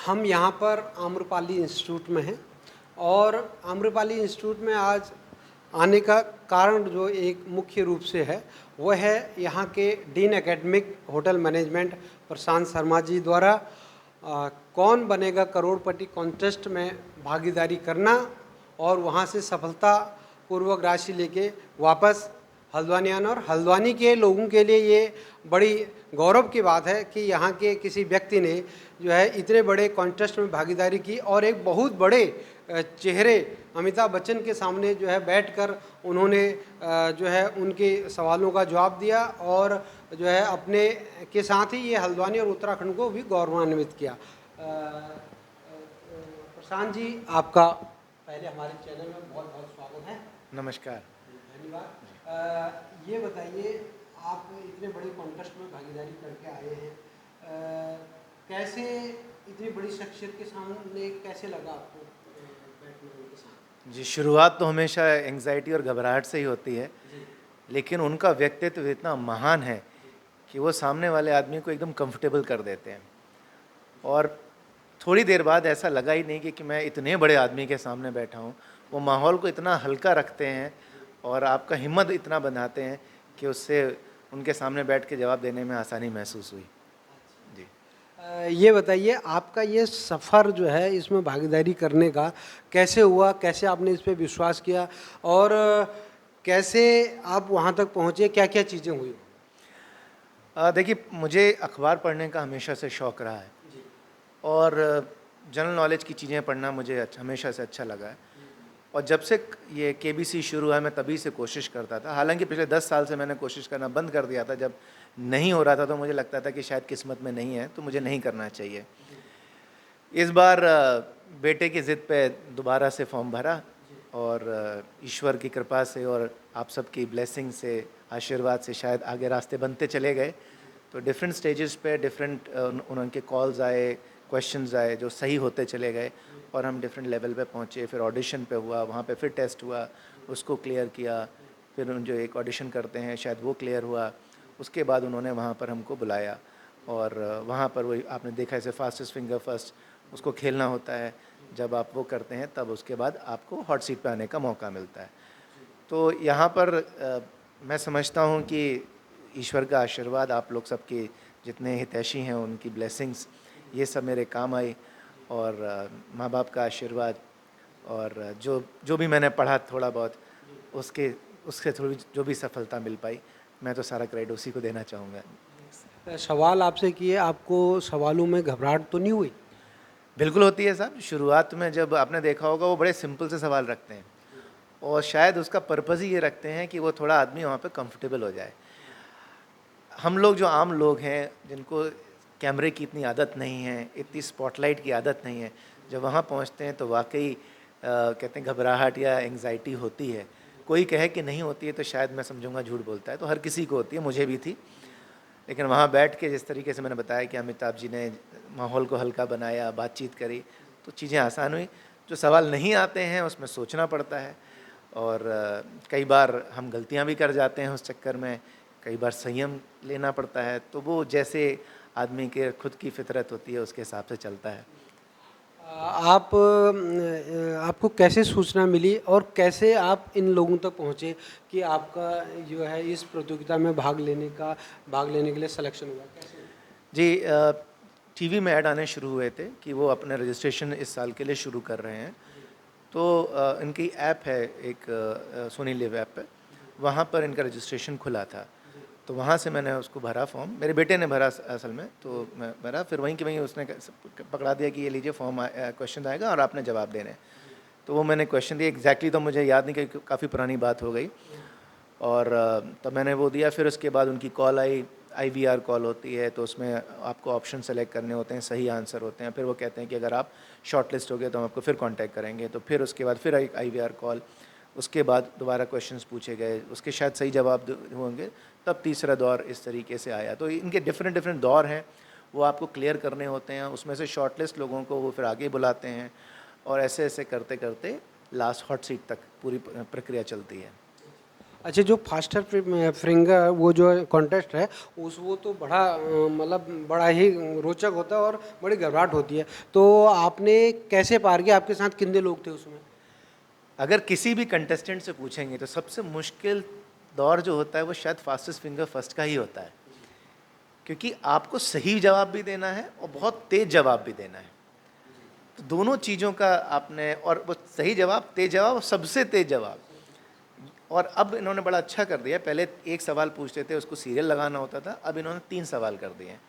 हम यहाँ पर आम्रपाली इंस्टीट्यूट में हैं और आम्रपाली इंस्टीट्यूट में आज आने का कारण जो एक मुख्य रूप से है वो है यहाँ के डीन एकेडमिक होटल मैनेजमेंट प्रशांत शर्मा जी द्वारा कौन बनेगा करोड़पति कॉन्टेस्ट में भागीदारी करना और वहाँ से सफलतापूर्वक राशि लेके वापस हल्द्वानी आना। और हल्द्वानी के लोगों के लिए ये बड़ी गौरव की बात है कि यहाँ के किसी व्यक्ति ने जो है इतने बड़े कॉन्टेस्ट में भागीदारी की और एक बहुत बड़े चेहरे अमिताभ बच्चन के सामने जो है बैठकर उन्होंने जो है उनके सवालों का जवाब दिया और जो है अपने के साथ ही ये हल्द्वानी और उत्तराखंड को भी गौरवान्वित किया। प्रशांत जी, आपका पहले हमारे चैनल में बहुत बहुत स्वागत है। नमस्कार। धन्यवाद। ये बताइए, आप इतने बड़े कॉन्टेस्ट में भागीदारी करके आए हैं, कैसे इतनी बड़ी शख्सियत के सामने कैसे लगा आपको बैठने उनके साथ? जी, शुरुआत तो हमेशा एंग्जाइटी और घबराहट से ही होती है, लेकिन उनका व्यक्तित्व इतना महान है कि वो सामने वाले आदमी को एकदम कंफर्टेबल कर देते हैं। और थोड़ी देर बाद ऐसा लगा ही नहीं कि मैं इतने बड़े आदमी के सामने बैठा हूँ। वो माहौल को इतना हल्का रखते हैं और आपका हिम्मत इतना बनाते हैं कि उससे उनके सामने बैठ के जवाब देने में आसानी महसूस हुई। जी, ये बताइए, आपका ये सफ़र जो है इसमें भागीदारी करने का कैसे हुआ, कैसे आपने इस पे विश्वास किया और कैसे आप वहाँ तक पहुँचे, क्या क्या चीज़ें हुई? देखिए, मुझे अखबार पढ़ने का हमेशा से शौक़ रहा है और जनरल नॉलेज की चीज़ें पढ़ना मुझे हमेशा से अच्छा लगा है। और जब से ये केबीसी शुरू हुआ, मैं तभी से कोशिश करता था। हालांकि पिछले 10 साल से मैंने कोशिश करना बंद कर दिया था। जब नहीं हो रहा था तो मुझे लगता था कि शायद किस्मत में नहीं है, तो मुझे नहीं करना चाहिए। इस बार बेटे की ज़िद पे दोबारा से फॉर्म भरा और ईश्वर की कृपा से और आप सबकी ब्लेसिंग से, आशीर्वाद से शायद आगे रास्ते बनते चले गए। तो डिफरेंट स्टेजेस पे डिफरेंट उनके कॉल्स आए, क्वेश्चंस आए जो सही होते चले गए और हम डिफरेंट लेवल पे पहुँचे। फिर ऑडिशन पे हुआ, वहाँ पे फिर टेस्ट हुआ, उसको क्लियर किया। फिर उन जो एक ऑडिशन करते हैं शायद वो क्लियर हुआ। उसके बाद उन्होंने वहाँ पर हमको बुलाया और वहाँ पर वही आपने देखा, ऐसे फास्टेस्ट फिंगर फर्स्ट उसको खेलना होता है। जब आप वो करते हैं तब उसके बाद आपको हॉट सीट पे आने का मौका मिलता है। तो यहाँ पर मैं समझता हूँ कि ईश्वर का आशीर्वाद, आप लोग सबके जितने हितैषी हैं उनकी ब्लेसिंग्स, ये सब मेरे काम आई और माँ बाप का आशीर्वाद और जो भी मैंने पढ़ा थोड़ा बहुत, उसके थोड़ी जो भी सफलता मिल पाई, मैं तो सारा क्रेडिट उसी को देना चाहूँगा। सवाल आपसे किए, आपको सवालों में घबराहट तो नहीं हुई? बिल्कुल होती है साहब। शुरुआत में जब आपने देखा होगा वो बड़े सिंपल से सवाल रखते हैं और शायद उसका पर्पज़ ही ये रखते हैं कि वो थोड़ा आदमी वहाँ पे कंफर्टेबल हो जाए। हम लोग जो आम लोग हैं, जिनको कैमरे की इतनी आदत नहीं है, इतनी स्पॉटलाइट की आदत नहीं है, जब वहाँ पहुँचते हैं तो वाकई कहते हैं घबराहट या एंग्जाइटी होती है। कोई कहे कि नहीं होती है तो शायद मैं समझूंगा झूठ बोलता है, तो हर किसी को होती है, मुझे भी थी। लेकिन वहाँ बैठ के जिस तरीके से मैंने बताया कि अमिताभ जी ने माहौल को हल्का बनाया, बातचीत करी, तो चीज़ें आसान हुई। जो सवाल नहीं आते हैं उसमें सोचना पड़ता है और कई बार हम गलतियाँ भी कर जाते हैं उस चक्कर में, कई बार संयम लेना पड़ता है। तो वो जैसे आदमी के खुद की फितरत होती है उसके हिसाब से चलता है। आपको कैसे सूचना मिली और कैसे आप इन लोगों तक पहुँचे कि आपका जो है इस प्रतियोगिता में भाग लेने के लिए सिलेक्शन हुआ? कैसे? जी, टीवी में ऐड आने शुरू हुए थे कि वो अपने रजिस्ट्रेशन इस साल के लिए शुरू कर रहे हैं। तो इनकी ऐप है एक, सोनी लिव ऐप पे, वहाँ पर इनका रजिस्ट्रेशन खुला था। तो वहाँ से मैंने उसको भरा फॉर्म, मेरे बेटे ने भरा असल में, तो मैं भरा। फिर वहीं के वहीं उसने पकड़ा दिया कि ये लीजिए फॉर्म, क्वेश्चन आएगा और आपने जवाब देने। तो वो मैंने क्वेश्चन दिए, एग्जैक्टली तो मुझे याद नहीं कि काफ़ी पुरानी बात हो गई। और तब मैंने वो दिया। फिर उसके बाद उनकी कॉल आई, IVR कॉल होती है, तो उसमें आपको ऑप्शन सेलेक्ट करने होते हैं, सही आंसर होते हैं। फिर वो कहते हैं कि अगर आप शॉर्ट लिस्ट हो गए तो हम आपको फिर कांटेक्ट करेंगे। तो फिर उसके बाद फिर IVR कॉल, उसके बाद दोबारा क्वेश्चंस पूछे गए, उसके शायद सही जवाब होंगे, तब तीसरा दौर इस तरीके से आया। तो इनके डिफरेंट दौर हैं, वो आपको क्लियर करने होते हैं। उसमें से शॉर्ट लिस्ट लोगों को वो फिर आगे बुलाते हैं और ऐसे ऐसे करते करते लास्ट हॉट सीट तक पूरी प्रक्रिया चलती है। अच्छा, जो फास्टर फिंगर वो जो कॉन्टेस्ट है वो तो बड़ा मतलब बड़ा ही रोचक होता है और बड़ी घबराहट होती है। तो आपने कैसे पार किया, आपके साथ कितने लोग थे उसमें? अगर किसी भी कंटेस्टेंट से पूछेंगे तो सबसे मुश्किल दौर जो होता है वो शायद फास्टेस्ट फिंगर फर्स्ट का ही होता है, क्योंकि आपको सही जवाब भी देना है और बहुत तेज जवाब भी देना है। तो दोनों चीज़ों का आपने, और वो सही जवाब, तेज जवाब और सबसे तेज जवाब। और अब इन्होंने बड़ा अच्छा कर दिया, पहले एक सवाल पूछते थे उसको सीरियल लगाना होता था, अब इन्होंने 3 सवाल कर दिए हैं।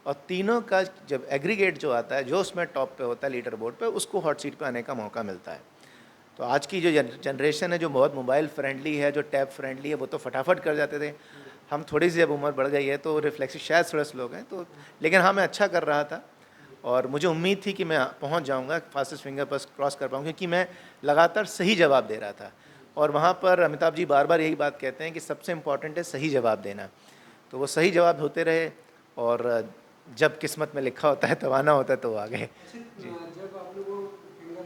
और तीनों का जब एग्रीगेट जो आता है, जो उसमें टॉप पे होता है लीडर बोर्ड पे, उसको हॉट सीट पे आने का मौका मिलता है। तो आज की जो जनरेशन है जो बहुत मोबाइल फ्रेंडली है, जो टैब फ्रेंडली है, वो तो फटाफट कर जाते थे। हम थोड़ी सी अब उम्र बढ़ गई है तो रिफ्लेक्सिव शायद थोड़ा स्लो गए, तो लेकिन हाँ मैं अच्छा कर रहा था और मुझे उम्मीद थी कि मैं पहुंच जाऊंगा, फास्टेस्ट फिंगर पर क्रॉस कर पाऊंगा, क्योंकि मैं लगातार सही जवाब दे रहा था। और वहाँ पर अमिताभ जी बार बार यही बात कहते हैं कि सबसे इम्पॉर्टेंट है सही जवाब देना। तो वो सही जवाब होते रहे और जब किस्मत में लिखा होता है तब आना होता है तो वो आ गए। जी, जब आपने वो फिंगर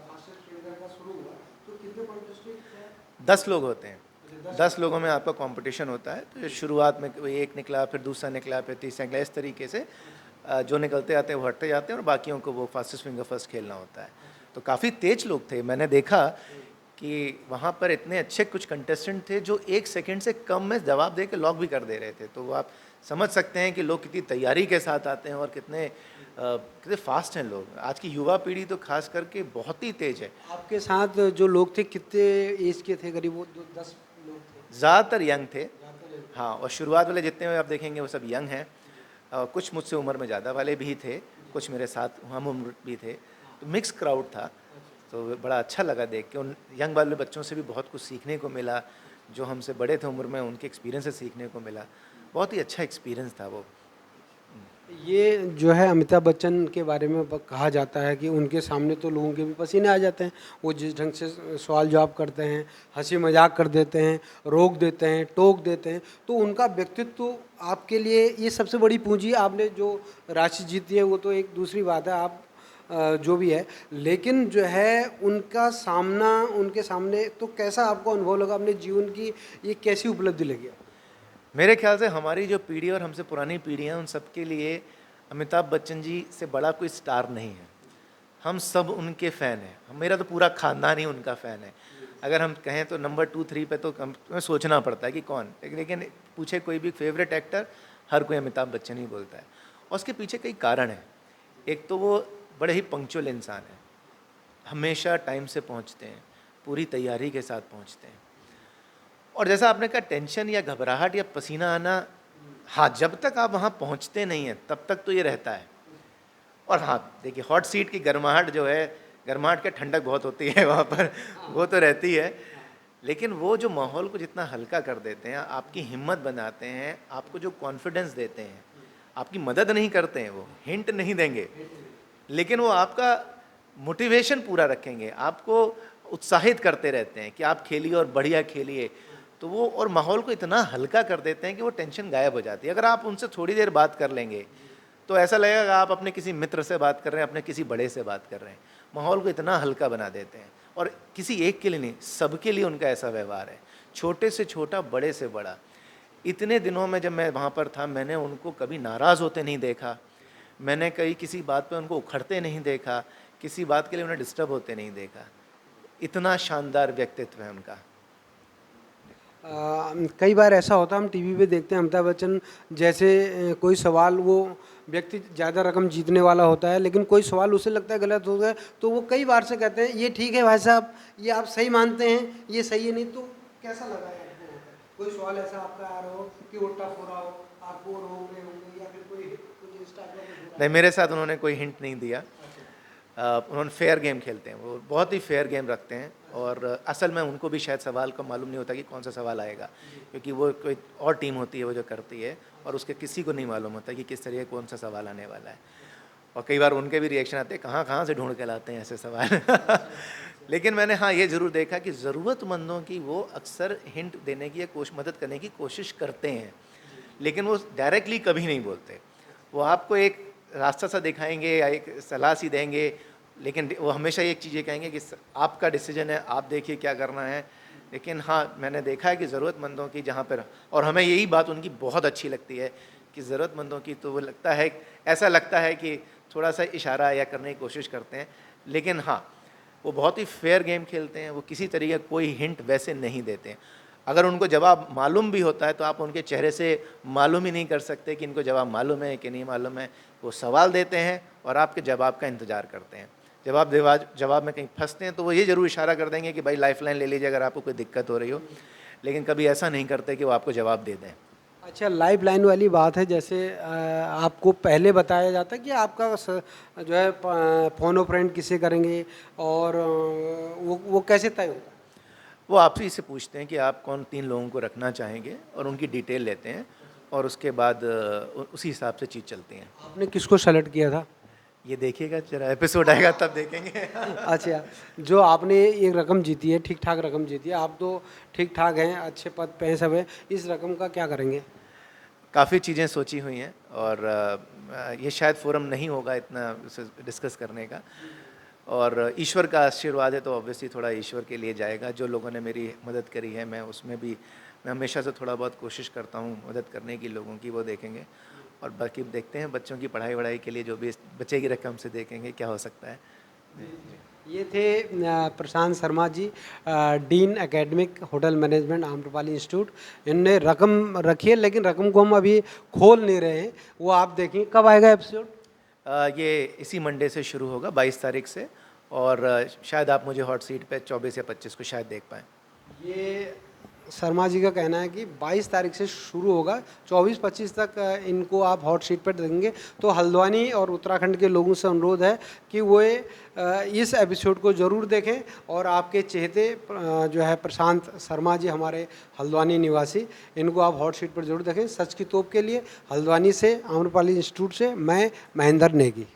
फास्टेस्ट फिंगर का शुरू हुआ तो कितने कॉन्टेस्टेंट थे? 10 लोग होते हैं। अच्छा, 10 लोगों में आपका कंपटीशन होता है। तो शुरुआत में कोई एक निकला, फिर दूसरा निकला, फिर तीसरा निकला, इस तरीके से जो निकलते आते हैं वो हटते जाते हैं और बाकियों को वो फास्टेस्ट फिंगर फर्स्ट खेलना होता है। तो काफ़ी तेज लोग थे। मैंने देखा कि वहाँ पर इतने अच्छे कुछ कंटेस्टेंट थे जो 1 सेकंड से कम में जवाब दे के लॉक भी कर दे रहे थे। तो वो आप समझ सकते हैं कि लोग कितनी तैयारी के साथ आते हैं और कितने फास्ट हैं लोग। आज की युवा पीढ़ी तो खास करके बहुत ही तेज है। आपके साथ जो लोग थे कितने एज के थे? करीब वो 10 लोग थे? ज़्यादातर यंग थे। ज़्यादातर लोग। हाँ, और शुरुआत वाले जितने आप देखेंगे वो सब यंग हैं। कुछ मुझसे उम्र में ज़्यादा वाले भी थे, कुछ मेरे साथ हम उम्र भी थे। तो मिक्स क्राउड था। तो बड़ा अच्छा लगा देख के। उन यंग वाले बच्चों से भी बहुत कुछ सीखने को मिला, जो हमसे बड़े थे उम्र में उनके एक्सपीरियंस से सीखने को मिला। बहुत ही अच्छा एक्सपीरियंस था वो। ये जो है अमिताभ बच्चन के बारे में कहा जाता है कि उनके सामने तो लोगों के भी पसीने आ जाते हैं। वो जिस ढंग से सवाल जवाब करते हैं, हंसी मजाक कर देते हैं, रोक देते हैं, टोक देते हैं। तो उनका व्यक्तित्व आपके लिए ये सबसे बड़ी पूंजी। आपने जो राशि जीती है वो तो एक दूसरी बात है, आप जो भी है, लेकिन जो है उनका सामना, उनके सामने तो कैसा आपको अनुभव लगा? अपने जीवन की ये कैसी उपलब्धि लगी? मेरे ख्याल से हमारी जो पीढ़ी और हमसे पुरानी पीढ़ी है उन सब के लिए अमिताभ बच्चन जी से बड़ा कोई स्टार नहीं है। हम सब उनके फ़ैन हैं। मेरा तो पूरा ख़ानदान ही उनका फ़ैन है। अगर हम कहें तो नंबर 2-3 पे तो हमें सोचना पड़ता है कि कौन, लेकिन पूछे कोई भी फेवरेट एक्टर, हर कोई अमिताभ बच्चन ही बोलता है। और उसके पीछे कई कारण हैं। एक तो वो बड़े ही पंक्चुअल इंसान हैं, हमेशा टाइम से पहुंचते हैं, पूरी तैयारी के साथ पहुंचते हैं। और जैसा आपने कहा टेंशन या घबराहट या पसीना आना, हाँ जब तक आप वहाँ पहुँचते नहीं हैं तब तक तो ये रहता है। और हाँ देखिए, हॉट सीट की गर्माहट जो है, गर्माहट के ठंडक बहुत होती है वहाँ पर, वो तो रहती है। लेकिन वो जो माहौल को जितना हल्का कर देते हैं, आपकी हिम्मत बनाते हैं, आपको जो कॉन्फिडेंस देते हैं, आपकी मदद नहीं करते हैं, वो हिंट नहीं देंगे, लेकिन वो आपका मोटिवेशन पूरा रखेंगे, आपको उत्साहित करते रहते हैं कि आप खेलिए और बढ़िया खेलिए। तो वो और माहौल को इतना हल्का कर देते हैं कि वो टेंशन गायब हो जाती है। अगर आप उनसे थोड़ी देर बात कर लेंगे तो ऐसा लगेगा आप अपने किसी मित्र से बात कर रहे हैं, अपने किसी बड़े से बात कर रहे हैं। माहौल को इतना हल्का बना देते हैं। और किसी एक के लिए नहीं, सबके लिए उनका ऐसा व्यवहार है, छोटे से छोटा, बड़े से बड़ा। इतने दिनों में जब मैं वहाँ पर था, मैंने उनको कभी नाराज़ होते नहीं देखा, मैंने कहीं किसी बात पे उनको उखड़ते नहीं देखा, किसी बात के लिए उन्हें डिस्टर्ब होते नहीं देखा। इतना शानदार व्यक्तित्व है उनका। कई बार ऐसा होता है, हम टीवी पे देखते हैं अमिताभ बच्चन जैसे कोई सवाल, वो व्यक्ति ज़्यादा रकम जीतने वाला होता है, लेकिन कोई सवाल उसे लगता है गलत हो गया तो वो कई बार से कहते हैं ये ठीक है भाई साहब, ये आप सही मानते हैं, ये सही है नहीं। तो कैसा लगा है आपको? कोई सवाल ऐसा आपका आ रहा हो कि वो टफ हो रहा हो, आपको रोक रहे होंगे या फिर कोई कुछ इस टाइप का कुछ हो रहा नहीं, मेरे साथ उन्होंने कोई हिंट नहीं दिया। उन्होंने फेयर गेम खेलते हैं, वो बहुत ही फेयर गेम रखते हैं। और असल में उनको भी शायद सवाल का मालूम नहीं होता कि कौन सा सवाल आएगा, क्योंकि वो कोई और टीम होती है वो जो करती है, और उसके किसी को नहीं मालूम होता कि किस तरह कौन सा सवाल आने वाला है। और कई बार उनके भी रिएक्शन आते हैं, कहाँ कहाँ से ढूंढ के लाते हैं ऐसे सवाल। लेकिन मैंने हाँ ये ज़रूर देखा कि ज़रूरतमंदों की वो अक्सर हिंट देने की या मदद करने की कोशिश करते हैं, लेकिन वो डायरेक्टली कभी नहीं बोलते। वो आपको एक रास्ता सा दिखाएंगे या एक सलाह सी देंगे, लेकिन वो हमेशा एक चीज़ ये कहेंगे कि आपका डिसीजन है, आप देखिए क्या करना है, लेकिन हाँ, मैंने देखा है कि ज़रूरतमंदों की जहाँ पर, और हमें यही बात उनकी बहुत अच्छी लगती है कि ज़रूरतमंदों की तो वो लगता है, ऐसा लगता है कि थोड़ा सा इशारा या करने की कोशिश करते हैं, लेकिन हाँ, वो बहुत ही फेयर गेम खेलते हैं। वो किसी तरीके का कोई हिंट वैसे नहीं देते हैं। अगर उनको जवाब मालूम भी होता है तो आप उनके चेहरे से मालूम ही नहीं कर सकते कि इनको जवाब मालूम है कि नहीं मालूम है। वो सवाल देते हैं और आपके जवाब का इंतज़ार करते हैं। जवाब में कहीं फंसते हैं तो वो ये ज़रूर इशारा कर देंगे कि भाई लाइफलाइन ले लीजिए अगर आपको कोई दिक्कत हो रही हो, लेकिन कभी ऐसा नहीं करते कि वो आपको जवाब दे दें। अच्छा, लाइफ लाइन वाली बात है, जैसे आपको पहले बताया जाता है कि आपका जो है फ़ोन ऑफ फ्रेंड किसे करेंगे, और वो कैसे तय होता है? वो आपसे से पूछते हैं कि आप कौन 3 लोगों को रखना चाहेंगे और उनकी डिटेल लेते हैं, और उसके बाद उसी हिसाब से चीज़ चलती हैं। आपने किसको सेलेक्ट किया था? ये देखिएगा, जरा एपिसोड आएगा तब देखेंगे। अच्छा, जो आपने एक रकम जीती है, ठीक ठाक रकम जीती है, आप तो ठीक ठाक हैं, अच्छे पद पे हैं, सब है, इस रकम का क्या करेंगे? काफ़ी चीज़ें सोची हुई हैं, और ये शायद फोरम नहीं होगा इतना डिस्कस करने का, और ईश्वर का आशीर्वाद है तो ऑब्वियसली थोड़ा ईश्वर के लिए जाएगा। जो लोगों ने मेरी मदद करी है, मैं उसमें भी, मैं हमेशा से थोड़ा बहुत कोशिश करता हूँ मदद करने की लोगों की, वो देखेंगे। और बाकी देखते हैं बच्चों की पढ़ाई वढ़ाई के लिए जो भी बचेगी रकम से देखेंगे क्या हो सकता है। ये थे Prashant Sharma ji, dean academic hotel management Amrapali institute. इनने रकम रखी है, लेकिन रकम को हम अभी खोल नहीं रहे हैं, वो आप देखें। कब आएगा एपिसोड? ये इसी मंडे से शुरू होगा, 22 तारीख से, और शायद आप मुझे हॉट सीट पे 24 या 25 को शायद देख पाएँ। ये शर्मा जी का कहना है कि 22 तारीख से शुरू होगा, 24-25 तक इनको आप हॉट सीट पर देंगे। तो हल्द्वानी और उत्तराखंड के लोगों से अनुरोध है कि वो इस एपिसोड को ज़रूर देखें, और आपके चहेते जो है प्रशांत शर्मा जी, हमारे हल्द्वानी निवासी, इनको आप हॉट सीट पर ज़रूर देखें। सच की तोप के लिए हल्द्वानी से, आम्रपाली इंस्टीट्यूट से, मैं महेंद्र नेगी।